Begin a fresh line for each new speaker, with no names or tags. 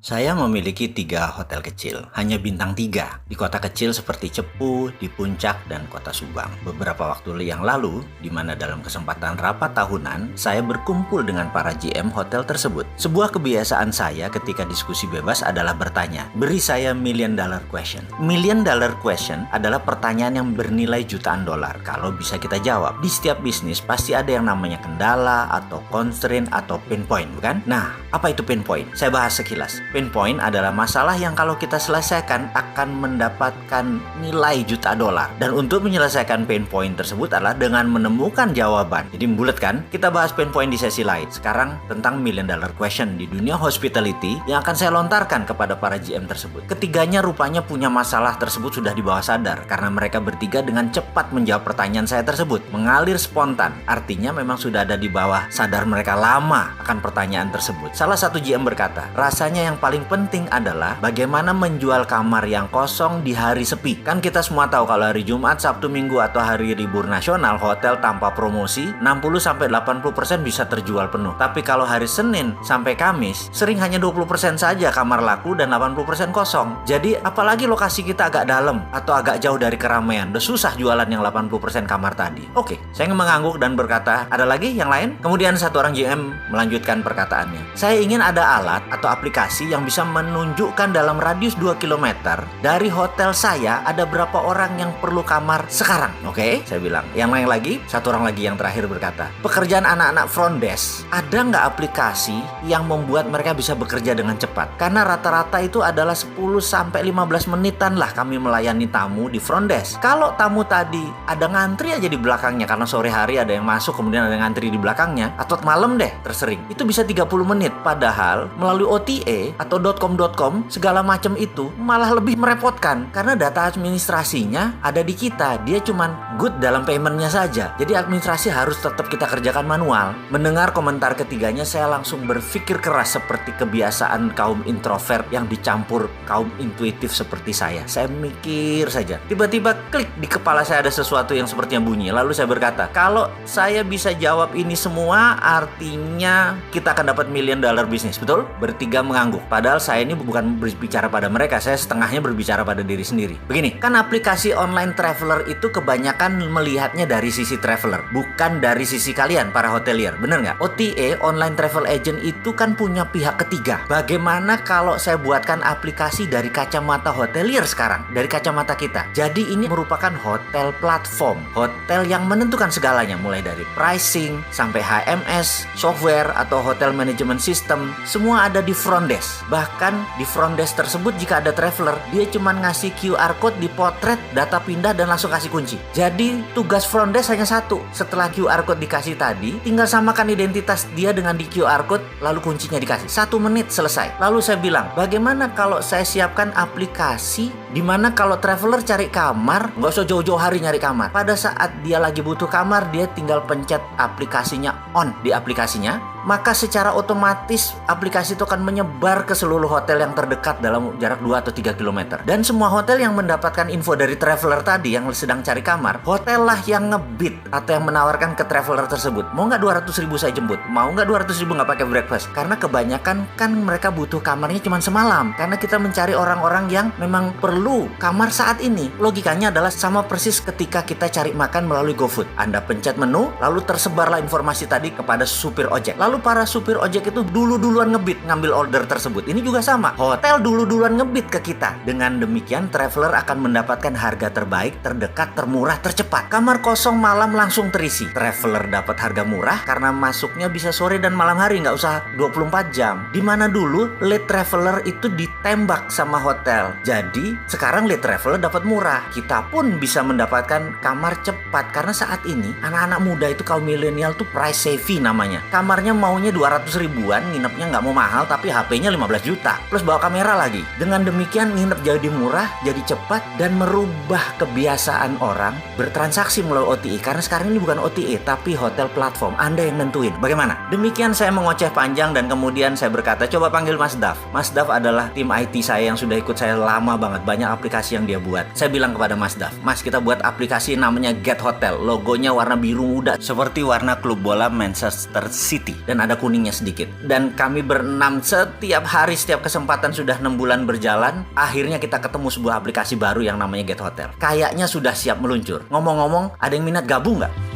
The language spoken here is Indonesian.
Saya memiliki 3 hotel kecil, hanya bintang 3, di kota kecil seperti Cepu, di Puncak, dan kota Subang. Beberapa waktu yang lalu, di mana dalam kesempatan rapat tahunan, saya berkumpul dengan para GM hotel tersebut. Sebuah kebiasaan saya ketika diskusi bebas adalah bertanya, beri saya million dollar question. Million dollar question adalah pertanyaan yang bernilai jutaan dolar. Kalau bisa kita jawab, di setiap bisnis pasti ada yang namanya kendala, atau constraint, atau pain point, bukan? Nah, apa itu pain point? Saya bahas sekilas. Pain point adalah masalah yang kalau kita selesaikan akan mendapatkan nilai juta dolar. Dan untuk menyelesaikan pain point tersebut adalah dengan menemukan jawaban. Jadi bulat kan? Kita bahas pain point di sesi lain. Sekarang tentang million dollar question di dunia hospitality yang akan saya lontarkan kepada para GM tersebut. Ketiganya rupanya punya masalah tersebut sudah di bawah sadar karena mereka bertiga dengan cepat menjawab pertanyaan saya tersebut. Mengalir spontan, artinya memang sudah ada di bawah sadar mereka lama akan pertanyaan tersebut. Salah satu GM berkata, rasanya yang paling penting adalah bagaimana menjual kamar yang kosong di hari sepi. Kan kita semua tahu kalau hari Jumat, Sabtu, Minggu atau hari libur nasional, hotel tanpa promosi 60-80% bisa terjual penuh. Tapi kalau hari Senin sampai Kamis, sering hanya 20% saja kamar laku dan 80% kosong. Jadi apalagi lokasi kita agak dalam atau agak jauh dari keramaian, udah susah jualan yang 80% kamar tadi. Oke, saya mengangguk dan berkata, ada lagi yang lain? Kemudian satu orang GM melanjutkan perkataannya. Saya ingin ada alat atau aplikasi yang bisa menunjukkan dalam radius 2 km dari hotel saya ada berapa orang yang perlu kamar sekarang. Oke, saya bilang. Yang lain lagi, satu orang lagi yang terakhir berkata, pekerjaan anak-anak front desk, ada nggak aplikasi yang membuat mereka bisa bekerja dengan cepat? Karena rata-rata itu adalah 10-15 menitan lah kami melayani tamu di front desk. Kalau tamu tadi ada ngantri aja di belakangnya karena sore hari ada yang masuk kemudian ada yang ngantri di belakangnya, atau malam deh tersering, itu bisa 30 menit. Padahal melalui OTA atau .com segala macam itu malah lebih merepotkan karena data administrasinya ada di kita. Dia cuman good dalam paymentnya saja. Jadi administrasi harus tetap kita kerjakan manual. Mendengar komentar ketiganya, saya langsung berpikir keras seperti kebiasaan kaum introvert yang dicampur kaum intuitif seperti saya. Saya mikir saja. Tiba-tiba klik di kepala saya ada sesuatu yang sepertinya bunyi. Lalu saya berkata, kalau saya bisa jawab ini semua artinya kita akan dapat million dollar bisnis. Betul? Bertiga mengangguk. Padahal saya ini bukan berbicara pada mereka, saya setengahnya berbicara pada diri sendiri. Begini, kan aplikasi online traveler itu kebanyakan melihatnya dari sisi traveler, bukan dari sisi kalian para hotelier, bener nggak? OTA, online travel agent itu kan punya pihak ketiga. Bagaimana kalau saya buatkan aplikasi dari kacamata hotelier sekarang, dari kacamata kita? Jadi ini merupakan hotel platform, hotel yang menentukan segalanya, mulai dari pricing sampai HMS, software atau hotel management system, semua ada di front desk. Bahkan di front desk tersebut jika ada traveler, dia cuma ngasih QR code, dipotret, data pindah dan langsung kasih kunci. Jadi tugas front desk hanya satu. Setelah QR code dikasih tadi, tinggal samakan identitas dia dengan di QR code, lalu kuncinya dikasih. 1 menit selesai. Lalu saya bilang, bagaimana kalau saya siapkan aplikasi di mana kalau traveler cari kamar, nggak usah jauh-jauh hari nyari kamar. Pada saat dia lagi butuh kamar, dia tinggal pencet aplikasinya on di aplikasinya, maka secara otomatis aplikasi itu akan menyebar ke seluruh hotel yang terdekat dalam jarak 2 atau 3 km. Dan semua hotel yang mendapatkan info dari traveler tadi yang sedang cari kamar, hotel lah yang ngebid atau yang menawarkan ke traveler tersebut. Mau nggak 200.000 saya jemput? Mau nggak 200.000 nggak pakai breakfast? Karena kebanyakan kan mereka butuh kamarnya cuma semalam. Karena kita mencari orang-orang yang memang perlu kamar saat ini. Logikanya adalah sama persis ketika kita cari makan melalui GoFood. Anda pencet menu, lalu tersebarlah informasi tadi kepada supir ojek. Lalu para supir ojek itu duluan ngebid ngambil order tersebut. Ini juga sama. Hotel duluan ngebid ke kita. Dengan demikian traveler akan mendapatkan harga terbaik, terdekat, termurah, tercepat. Kamar kosong malam langsung terisi. Traveler dapat harga murah karena masuknya bisa sore dan malam hari, nggak usah 24 jam. Dimana dulu late traveler itu ditembak sama hotel. Jadi sekarang late traveler dapat murah. Kita pun bisa mendapatkan kamar cepat karena saat ini anak-anak muda itu kaum milenial tuh price savvy namanya. Kamarnya maunya 200 ribuan, nginepnya nggak mau mahal tapi HP-nya 15 juta. Plus bawa kamera lagi. Dengan demikian nginep jadi murah, jadi cepat dan merubah kebiasaan orang bertransaksi melalui OTA. Karena sekarang ini bukan OTA tapi hotel platform. Anda yang nentuin. Bagaimana? Demikian saya mengoceh panjang dan kemudian saya berkata, coba panggil Mas Daf. Mas Daf adalah tim IT saya yang sudah ikut saya lama banget. Banyak aplikasi yang dia buat. Saya bilang kepada Mas Daf, Mas, kita buat aplikasi namanya Get Hotel. Logonya warna biru muda seperti warna klub bola Manchester City. dan ada kuningnya sedikit. Dan kami berenam setiap hari, setiap kesempatan sudah 6 bulan berjalan. Akhirnya kita ketemu sebuah aplikasi baru yang namanya Get Hotel. Kayaknya sudah siap meluncur. Ngomong-ngomong, ada yang minat gabung nggak?